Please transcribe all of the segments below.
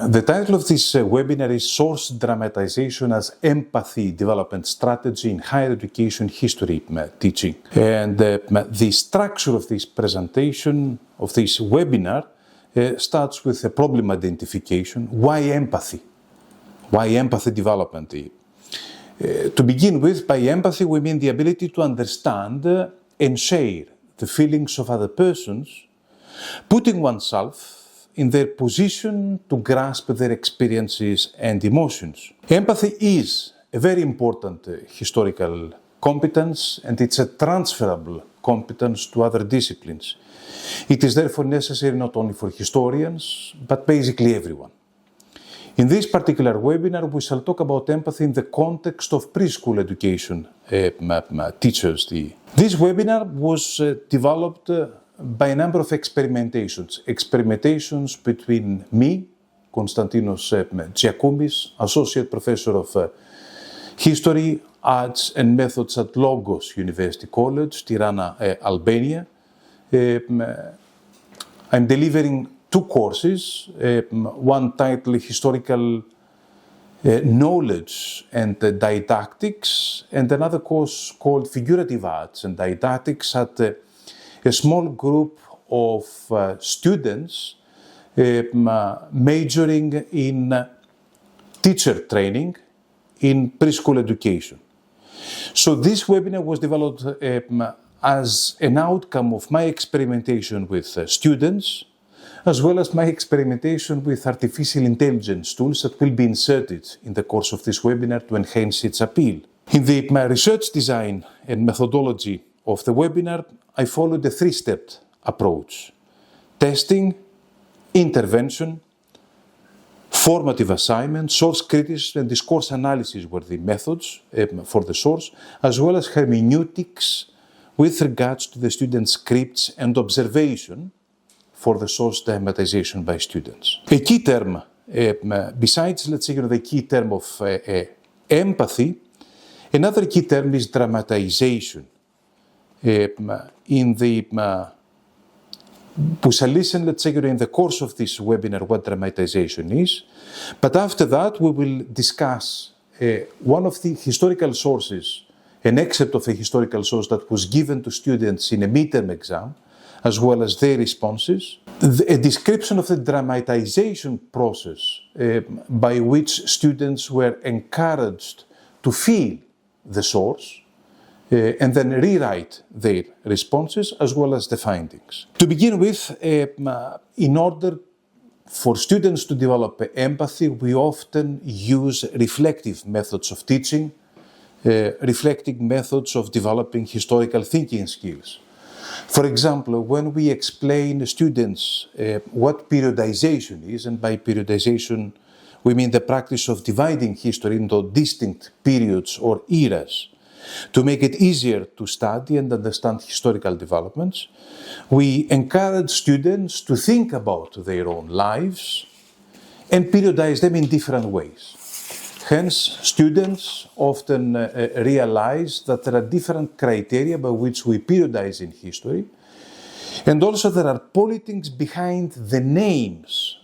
The title of this webinar is Source Dramatization as Empathy Development Strategy in Higher Education History Teaching. And the structure of this presentation, of this webinar, starts with a problem identification. Why empathy? Why empathy development? To begin with, by empathy we mean the ability to understand and share the feelings of other persons, putting oneself in their position to grasp their experiences and emotions. Empathy is a very important historical competence, and it's a transferable competence to other disciplines. It is therefore necessary not only for historians, but basically everyone. In this particular webinar, we shall talk about empathy in the context of preschool education teachers. This webinar was developed by a number of experimentations between me, Konstantinos Giakoumis, Associate Professor of History, Arts and Methods at Logos University College, Tirana, Albania. I'm delivering two courses, one titled Historical Knowledge and Didactics, and another course called Figurative Arts and Didactics at a small group of students majoring in teacher training in preschool education. So this webinar was developed as an outcome of my experimentation with students, as well as my experimentation with artificial intelligence tools that will be inserted in the course of this webinar to enhance its appeal. In my research design and methodology of the webinar, I followed a three-step approach: testing, intervention, formative assignment, source criticism and discourse analysis were the methods for the source, as well as hermeneutics with regards to the students' scripts and observation for the source dramatization by students. A key term, besides, let's say, the key term of empathy, another key term is dramatization. We shall listen, let's say, in the course of this webinar what dramatization is, but after that we will discuss one of the historical sources, an excerpt of a historical source that was given to students in a midterm exam, as well as their responses, a description of the dramatization process by which students were encouraged to feel the source, and then rewrite their responses as well as the findings. To begin with, in order for students to develop empathy, we often use reflective methods of teaching, reflective methods of developing historical thinking skills. For example, when we explain to students what periodization is, and by periodization we mean the practice of dividing history into distinct periods or eras, to make it easier to study and understand historical developments, we encourage students to think about their own lives and periodize them in different ways. Hence, students often realize that there are different criteria by which we periodize in history, and also there are politics behind the names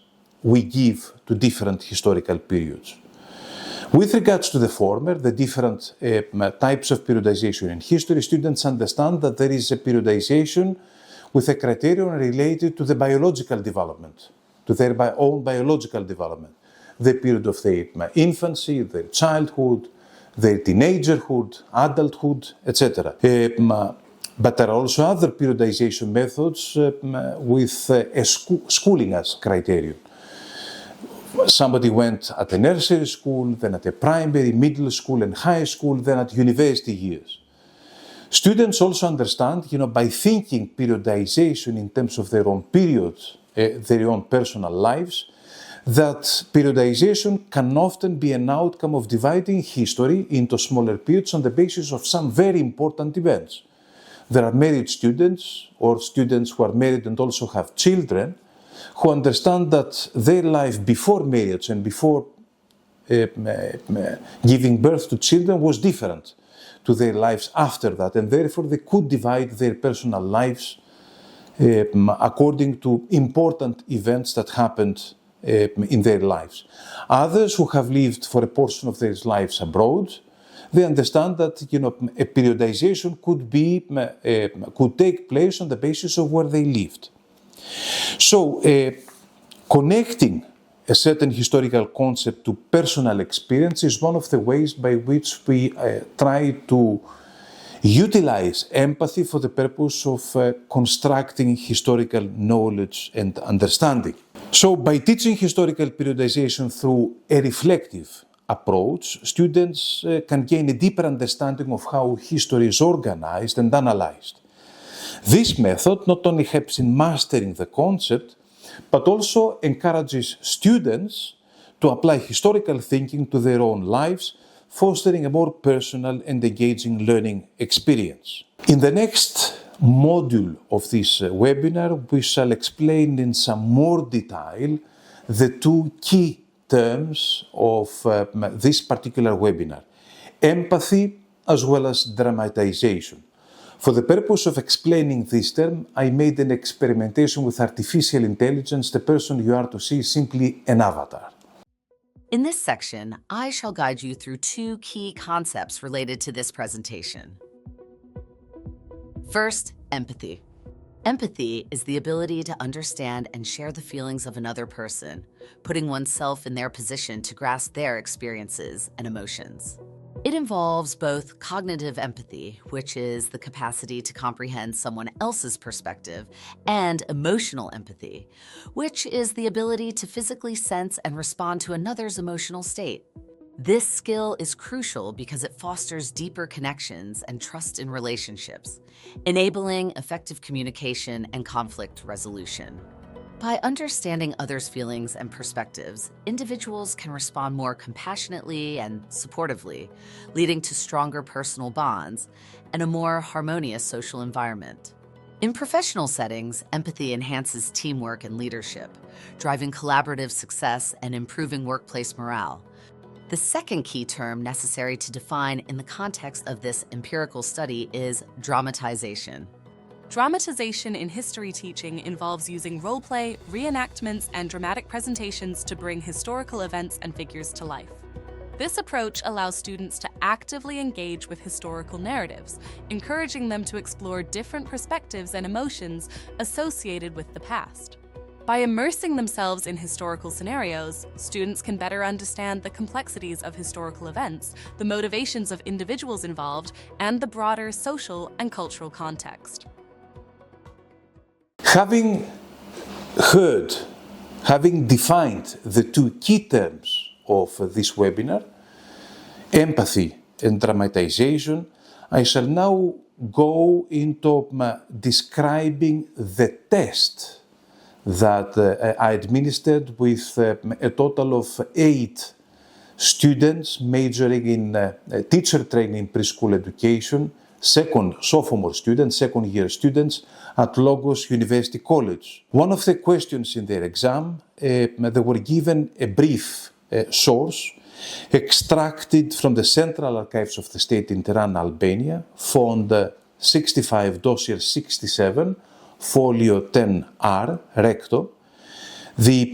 we give to different historical periods. With regards to the former, the different types of periodization in history, students understand that there is a periodization with a criterion related to the biological development, to their own biological development, the period of their infancy, their childhood, their teenagerhood, adulthood, etc. But there are also other periodization methods with a schooling as criterion. somebody went at a nursery school, then at a primary, middle school and high school, then at university years. Students also understand, by thinking periodization in terms of their own periods, their own personal lives, that periodization can often be an outcome of dividing history into smaller periods on the basis of some very important events. There are married students or students who are married and also have children who understand that their life before marriage and before giving birth to children was different to their lives after that, and therefore they could divide their personal lives according to important events that happened in their lives. Others who have lived for a portion of their lives abroad, they understand that a periodization could take place on the basis of where they lived. So, connecting a certain historical concept to personal experience is one of the ways by which we try to utilize empathy for the purpose of constructing historical knowledge and understanding. So, by teaching historical periodization through a reflective approach, students can gain a deeper understanding of how history is organized and analyzed. This method not only helps in mastering the concept, but also encourages students to apply historical thinking to their own lives, fostering a more personal and engaging learning experience. In the next module of this webinar, we shall explain in some more detail the two key terms of this particular webinar: empathy as well as dramatization. For the purpose of explaining this term, I made an experimentation with artificial intelligence. The person you are to see is simply an avatar. In this section, I shall guide you through two key concepts related to this presentation. First, empathy. Empathy is the ability to understand and share the feelings of another person, putting oneself in their position to grasp their experiences and emotions. It involves both cognitive empathy, which is the capacity to comprehend someone else's perspective, and emotional empathy, which is the ability to physically sense and respond to another's emotional state. This skill is crucial because it fosters deeper connections and trust in relationships, enabling effective communication and conflict resolution. By understanding others' feelings and perspectives, individuals can respond more compassionately and supportively, leading to stronger personal bonds and a more harmonious social environment. In professional settings, empathy enhances teamwork and leadership, driving collaborative success and improving workplace morale. The second key term necessary to define in the context of this empirical study is dramatization. Dramatization in history teaching involves using role-play, reenactments, and dramatic presentations to bring historical events and figures to life. This approach allows students to actively engage with historical narratives, encouraging them to explore different perspectives and emotions associated with the past. By immersing themselves in historical scenarios, students can better understand the complexities of historical events, the motivations of individuals involved, and the broader social and cultural context. Having defined the two key terms of this webinar, empathy and dramatization, I shall now go into describing the test that I administered with a total of 8 students majoring in teacher training preschool education, sophomore students, second year students at Logos University College. One of the questions in their exam, they were given a brief source extracted from the Central Archives of the State in Tirana, Albania, Fond 65, Dossier 67, Folio 10R, Recto. The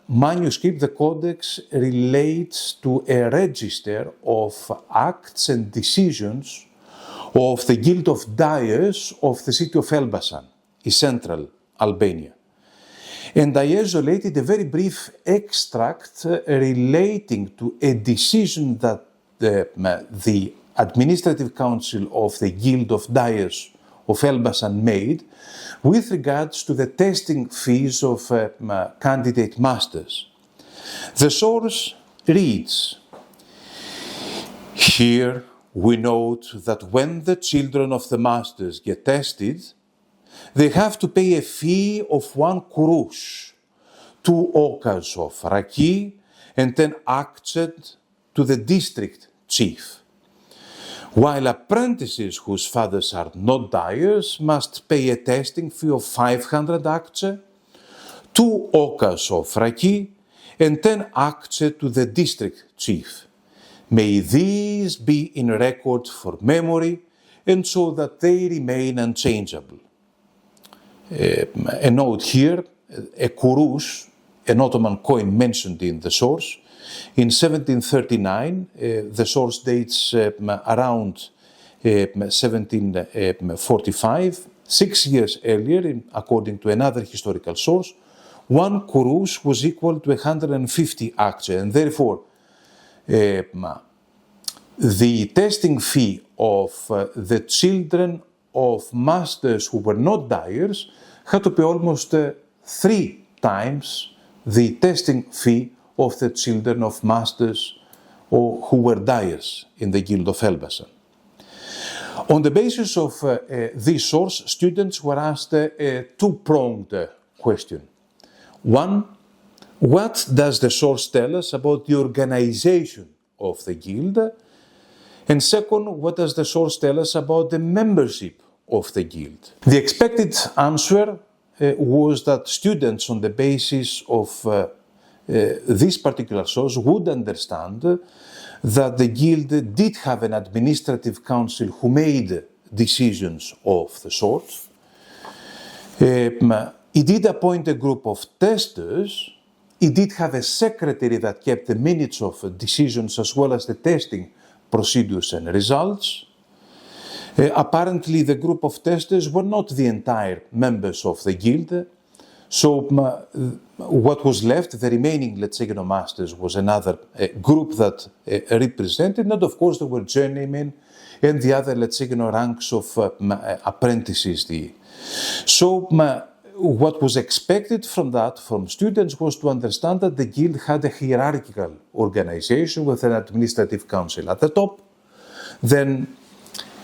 manuscript, the codex, relates to a register of acts and decisions of the Guild of Dyers of the city of Elbasan, in central Albania. And I isolated a very brief extract relating to a decision that the Administrative Council of the Guild of Dyers of Elbasan made with regards to the testing fees of candidate masters. The source reads, "Here we note that when the children of the masters get tested, they have to pay a fee of 1 kurush, 2 okas of raki, and 10 akchet to the district chief, while apprentices whose fathers are not dyers must pay a testing fee of 500 akchet, 2 okas of raki, and 10 akchet to the district chief. May these be in record for memory, and so that they remain unchangeable." A note here, a kurush, an Ottoman coin mentioned in the source. In 1739, the source dates around 1745. 6 years earlier, according to another historical source, 1 kurush was equal to 150 akchet, and therefore the testing fee of the children of masters who were not dyers had to pay almost 3 times the testing fee of the children of masters who were dyers in the Guild of Elbasan. On the basis of this source, students were asked a two-pronged question. One, what does the source tell us about the organization of the guild? And second, what does the source tell us about the membership of the guild? The expected answer was that students, on the basis of this particular source, would understand that the guild did have an administrative council who made decisions of the sort. It did appoint a group of testers. It did have a secretary that kept the minutes of decisions as well as the testing procedures and results. Apparently, the group of testers were not the entire members of the guild. So what was left, the remaining, let's say, masters, was another group that represented, and of course there were journeymen and the other, let's say, ranks of apprentices. So what was expected from students was to understand that the guild had a hierarchical organization with an administrative council at the top. Then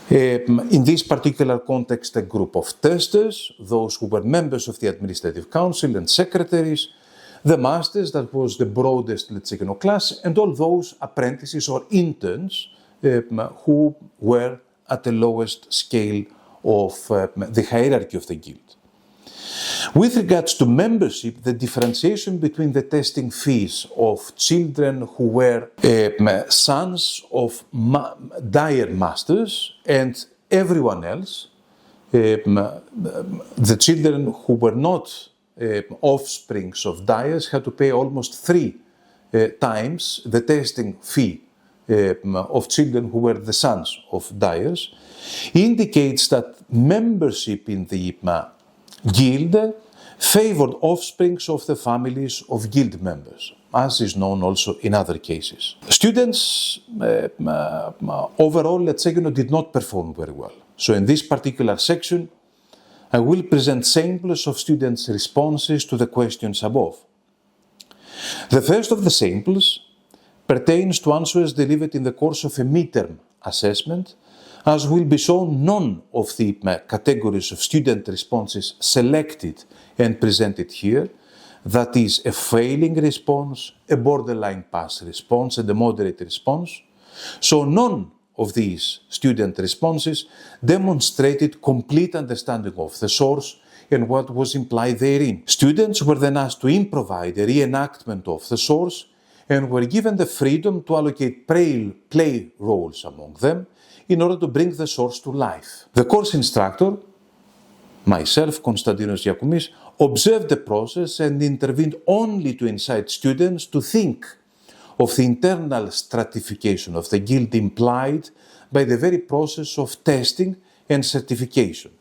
in this particular context, a group of testers, those who were members of the administrative council and secretaries, the masters, that was the broadest, let's say, class, and all those apprentices or interns who were at the lowest scale of the hierarchy of the guild. With regards to membership, the differentiation between the testing fees of children who were sons of dyer masters and everyone else, the children who were not offsprings of dyers had to pay almost 3 times the testing fee of children who were the sons of dyers, indicates that membership in the guild favored offsprings of the families of guild members, as is known also in other cases. Students overall, let's say, did not perform very well. So in this particular section, I will present samples of students' responses to the questions above. The first of the samples pertains to answers delivered in the course of a midterm assessment. As will be shown, none of the categories of student responses selected and presented here, that is a failing response, a borderline pass response, and a moderate response. So none of these student responses demonstrated complete understanding of the source and what was implied therein. Students were then asked to improvise a reenactment of the source and were given the freedom to allocate play roles among them in order to bring the source to life. The course instructor, myself, Konstantinos Giakoumis, observed the process and intervened only to incite students to think of the internal stratification of the guild implied by the very process of testing and certification.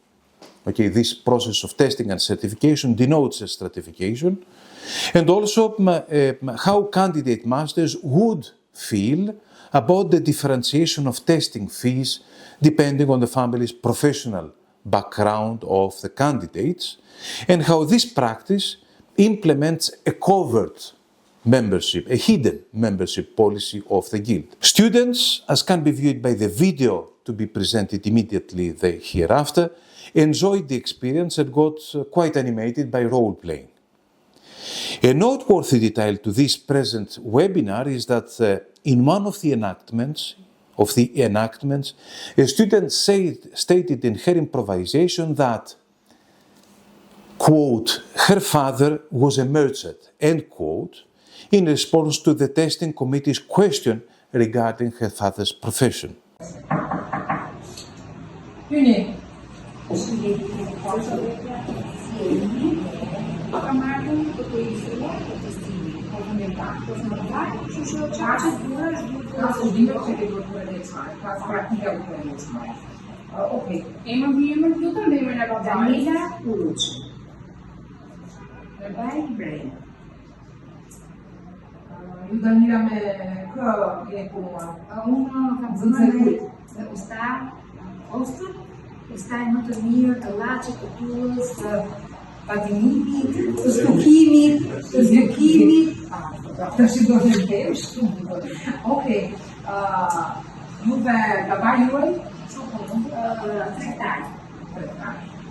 Okay, this process of testing and certification denotes a stratification, and also how candidate masters would feel about the differentiation of testing fees depending on the family's professional background of the candidates, and how this practice implements a covert membership, a hidden membership policy of the guild. Students, as can be viewed by the video to be presented immediately hereafter, enjoyed the experience and got quite animated by role-playing. A noteworthy detail to this present webinar is that in one of the enactments, a student stated in her improvisation that, quote, her father was a merchant, end quote, in response to the testing committee's question regarding her father's profession. Ju donirame kë e punuar. Unë kam punuar me ustaj më të mirë, të llaçit, të tullës, të patimimit, të stukimit, të zgjukimit. Tash do të kesh. Okej. Juve babai juaj? Tregtar.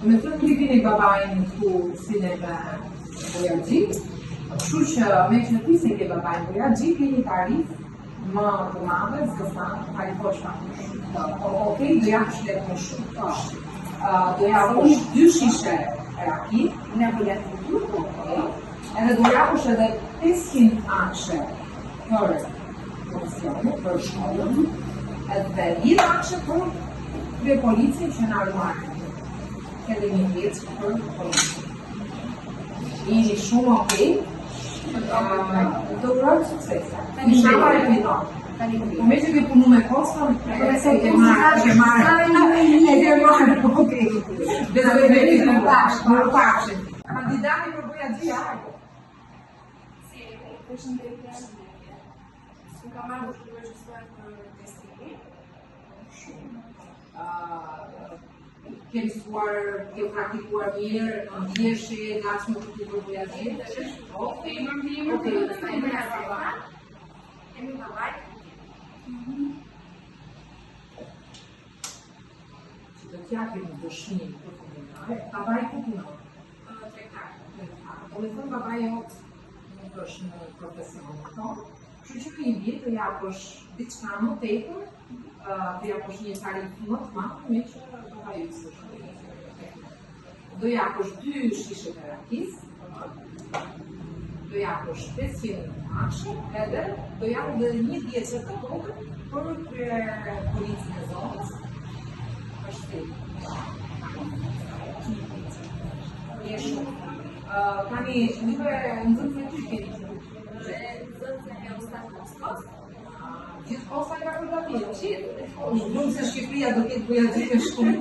Me të klipin e babajin këtu si neve vojaxhit. Kështu që me që ti se ke babajin vojaxhit, ke një tarif më të madhe, zgëfan, tarifosh pak. Okej, do japësh lek më shumë. Do japësh 2 shishe raki, në vojaxhit, edhe do japësh edhe 500 akshe për profesionin, për shkollën, edhe 10 akshe për policin që në arruarën. Edhe një vjetë për policin. Jeni shumë okej. Do uroj suksesa. Tani shama e fiton. Me që ke punu me Kostën, e ke marrë, okej. Dhe do e veri në pashë. Kandidati për vojaxhi hajde. Si, përshëndetje. Unë kam marrë të regjistruar për testimin. Ke praktikuar mirë, ndjeshje, gatshme për të bërë vojaxhi? Okej, më mirë. Kemi babai. Që do t'japim dëshminë përfundimtare, babai ku punon? Tregtar. Do me thënë babai jot nuk është në profesion këto, kështu që i vit të japësh diçka më tepër, të japësh një tarif më të madh, me që babai yt është. Do japësh 2 shishe të rakis, do japësh 500 akshe, edhe do japësh edhe një djece të vogël për policin e zonës. Është një shumë. Tani, juve nxënës e ty keni qenë? Nxënës e Konstantinos. Gjithë posta nga përgatitur. Shumë se Shqipëria do ketë vojaxhi me shumë.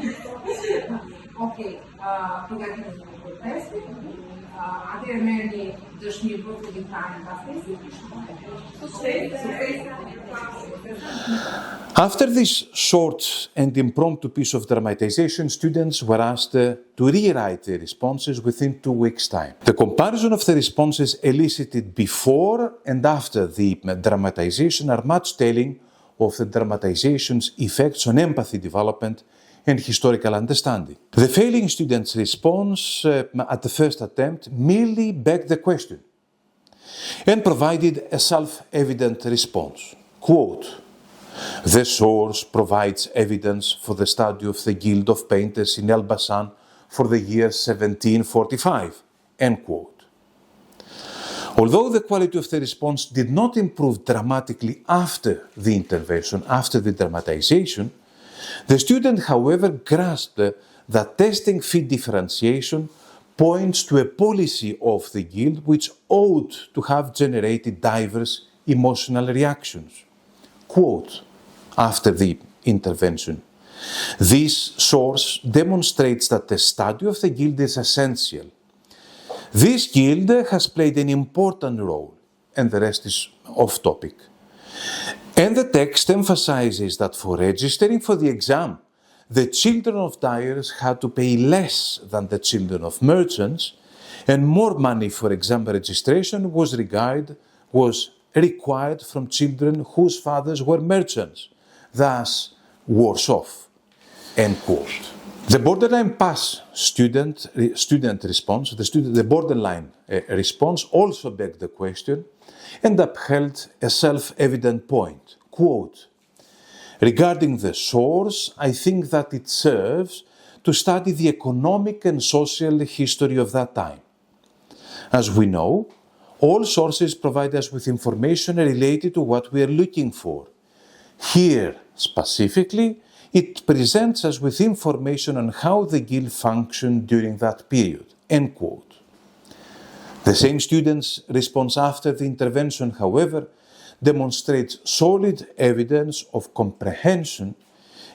Okej, përgatitur për testin. Atëherë merrni dëshmi përfundimtare nga After this short and impromptu piece of dramatization, students were asked to rewrite their responses within 2 weeks' time. The comparison of the responses elicited before and after the dramatization are much telling of the dramatization's effects on empathy development and historical understanding. The failing students' response at the first attempt merely begged the question and provided a self-evident response. Quote, "The source provides evidence for the study of the Guild of Painters in Elbasan for the year 1745." End quote. Although the quality of the response did not improve dramatically after the intervention, after the dramatization, the student, however, grasped that testing fee differentiation points to a policy of the Guild which ought to have generated diverse emotional reactions. Quote, after the intervention, "This source demonstrates that the study of the Guild is essential. This Guild has played an important role," and the rest is off topic. And the text emphasizes that for registering for the exam, the children of dyers had to pay less than the children of merchants, and more money for exam registration was regarded was required from children whose fathers were merchants, thus worse off, end quote. The borderline pass student response, the borderline response also begged the question and upheld a self-evident point. Quote, regarding the source, I think that it serves to study the economic and social history of that time. As we know, all sources provide us with information related to what we are looking for. Here, specifically, it presents us with information on how the guild functioned during that period, end quote. The same student's response after the intervention, however, demonstrates solid evidence of comprehension,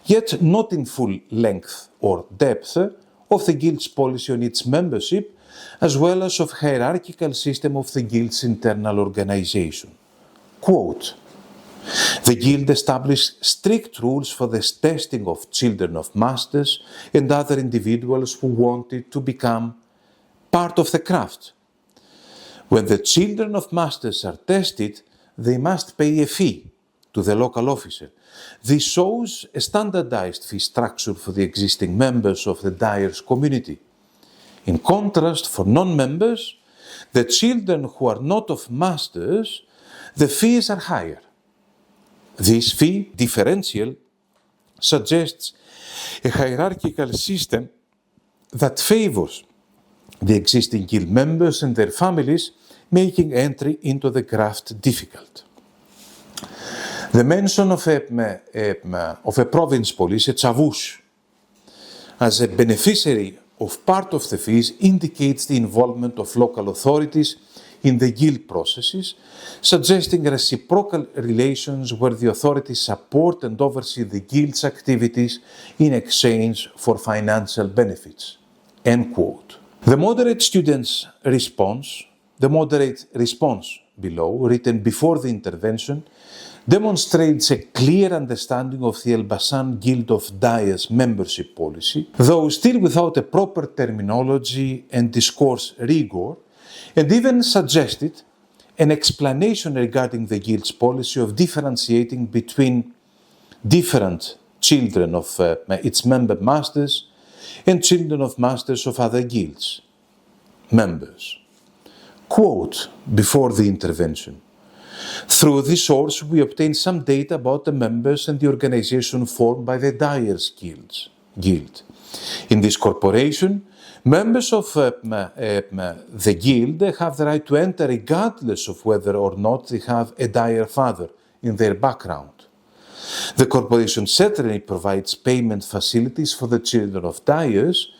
yet not in full length or depth, of the guild's policy on its membership, as well as of hierarchical system of the guild's internal organization. Quote, the guild established strict rules for the testing of children of masters and other individuals who wanted to become part of the craft. When the children of masters are tested, they must pay a fee to the local officer. This shows a standardized fee structure for the existing members of the dyers community. In contrast, for non-members, the children who are not of masters, the fees are higher. This fee differential suggests a hierarchical system that favors the existing guild members and their families, making entry into the craft difficult. The mention of a province police, a chavous, as a beneficiary of part of the fees indicates the involvement of local authorities in the guild processes, suggesting reciprocal relations where the authorities support and oversee the guild's activities in exchange for financial benefits. End quote. The moderate response below, written before the intervention, demonstrates a clear understanding of the Elbasan Guild of Dyers membership policy, though still without a proper terminology and discourse rigor, and even suggested an explanation regarding the guild's policy of differentiating between different children of its member masters and children of masters of other guilds members. Quote, before the intervention, through this source we obtained some data about the members and the organization formed by the Dyers Guild. In this corporation, members of the guild have the right to enter regardless of whether or not they have a dyer father in their background. The corporation certainly provides payment facilities for the children of dyers,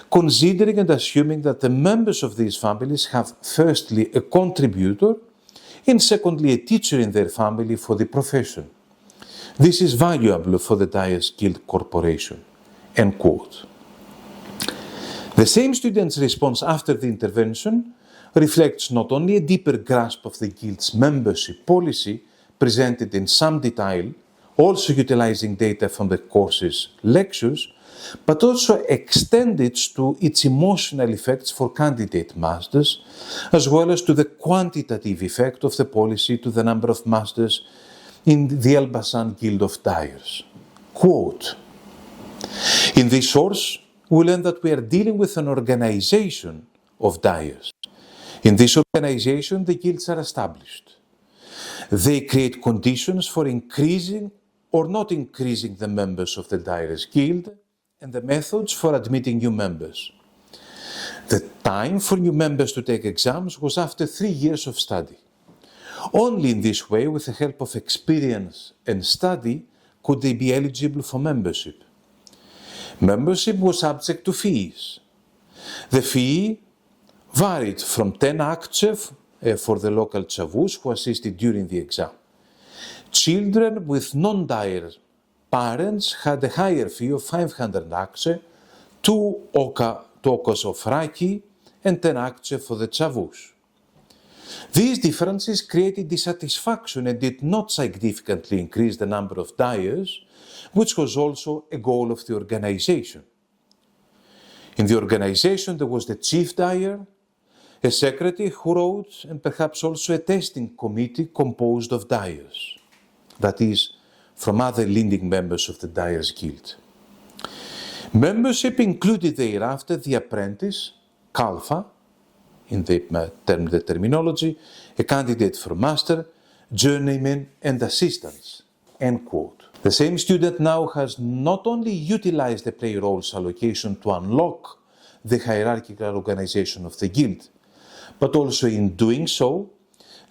considering and assuming that the members of these families have firstly a contributor and secondly a teacher in their family for the profession. This is valuable for the Dyers Guild Corporation. End quote. The same student's response after the intervention reflects not only a deeper grasp of the Guild's membership policy, presented in some detail, also utilizing data from the course's lectures, but also extended to its emotional effects for candidate masters, as well as to the quantitative effect of the policy to the number of masters in the Elbasan Guild of Dyers. Quote, in this source, we learn that we are dealing with an organization of dyers. In this organization, the guilds are established. They create conditions for increasing or not increasing the members of the Dyers Guild and the methods for admitting new members. The time for new members to take exams was after 3 years of study. Only in this way, with the help of experience and study, could they be eligible for membership. Membership was subject to fees. The fee varied from 10 akche for the local chavous who assisted during the exam. Children with non-dyer parents had a higher fee of 500 akche, 2 tokos of raki, and 10 akche for the chavous. These differences created dissatisfaction and did not significantly increase the number of dyers, which was also a goal of the organization. In the organization, there was the chief dyer, a secretary who wrote, and perhaps also a testing committee composed of dyers, that is, from other leading members of the Dyers Guild. Membership included thereafter the apprentice, Kalfa, in the terminology, a candidate for master, journeymen and assistants, end quote. The same student now has not only utilized the play roles allocation to unlock the hierarchical organization of the guild, but also in doing so,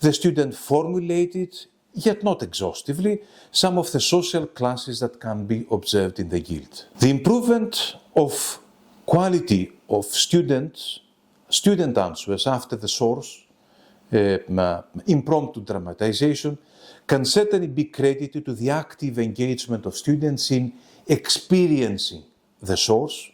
the student formulated, yet not exhaustively, some of the social classes that can be observed in the guild. The improvement of quality of student answers after the source impromptu dramatization can certainly be credited to the active engagement of students in experiencing the source,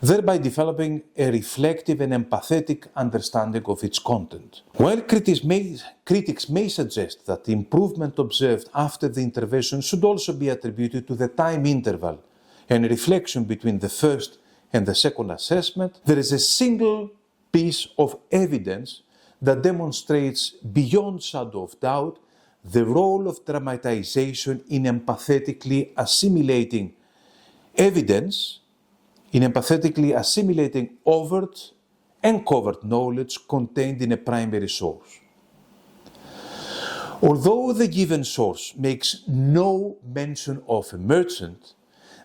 thereby developing a reflective and empathetic understanding of its content. While critics may suggest that the improvement observed after the intervention should also be attributed to the time interval and reflection between the first and the second assessment, there is a single piece of evidence that demonstrates beyond shadow of doubt the role of dramatization in empathetically assimilating evidence, in empathetically assimilating overt and covert knowledge contained in a primary source. Although the given source makes no mention of a merchant,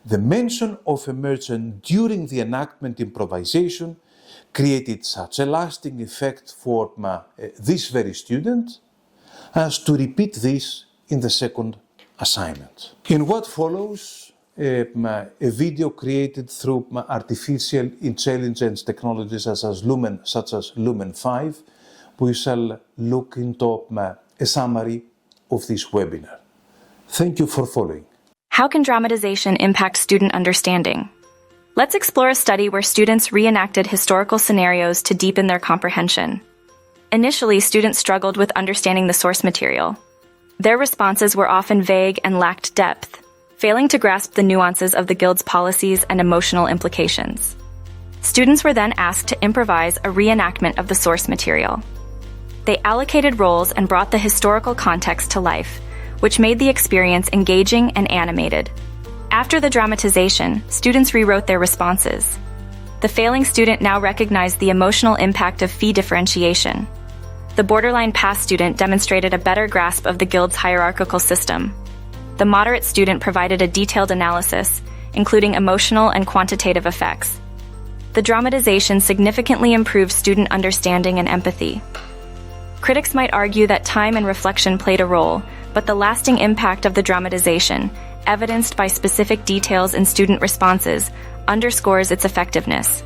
the mention of a merchant during the enactment improvisation created such a lasting effect for this very student as to repeat this in the second assignment. In what follows, a video created through artificial intelligence technologies such as Lumen 5, we shall look into a summary of this webinar. Thank you for following. How can dramatization impact student understanding? Let's explore a study where students reenacted historical scenarios to deepen their comprehension. Initially, students struggled with understanding the source material. Their responses were often vague and lacked depth, failing to grasp the nuances of the Guild's policies and emotional implications. Students were then asked to improvise a reenactment of the source material. They allocated roles and brought the historical context to life, which made the experience engaging and animated. After the dramatization, students rewrote their responses. The failing student now recognized the emotional impact of fee differentiation. The borderline pass student demonstrated a better grasp of the Guild's hierarchical system. The moderate student provided a detailed analysis, including emotional and quantitative effects. The dramatization significantly improved student understanding and empathy. Critics might argue that time and reflection played a role, but the lasting impact of the dramatization, evidenced by specific details in student responses, underscores its effectiveness.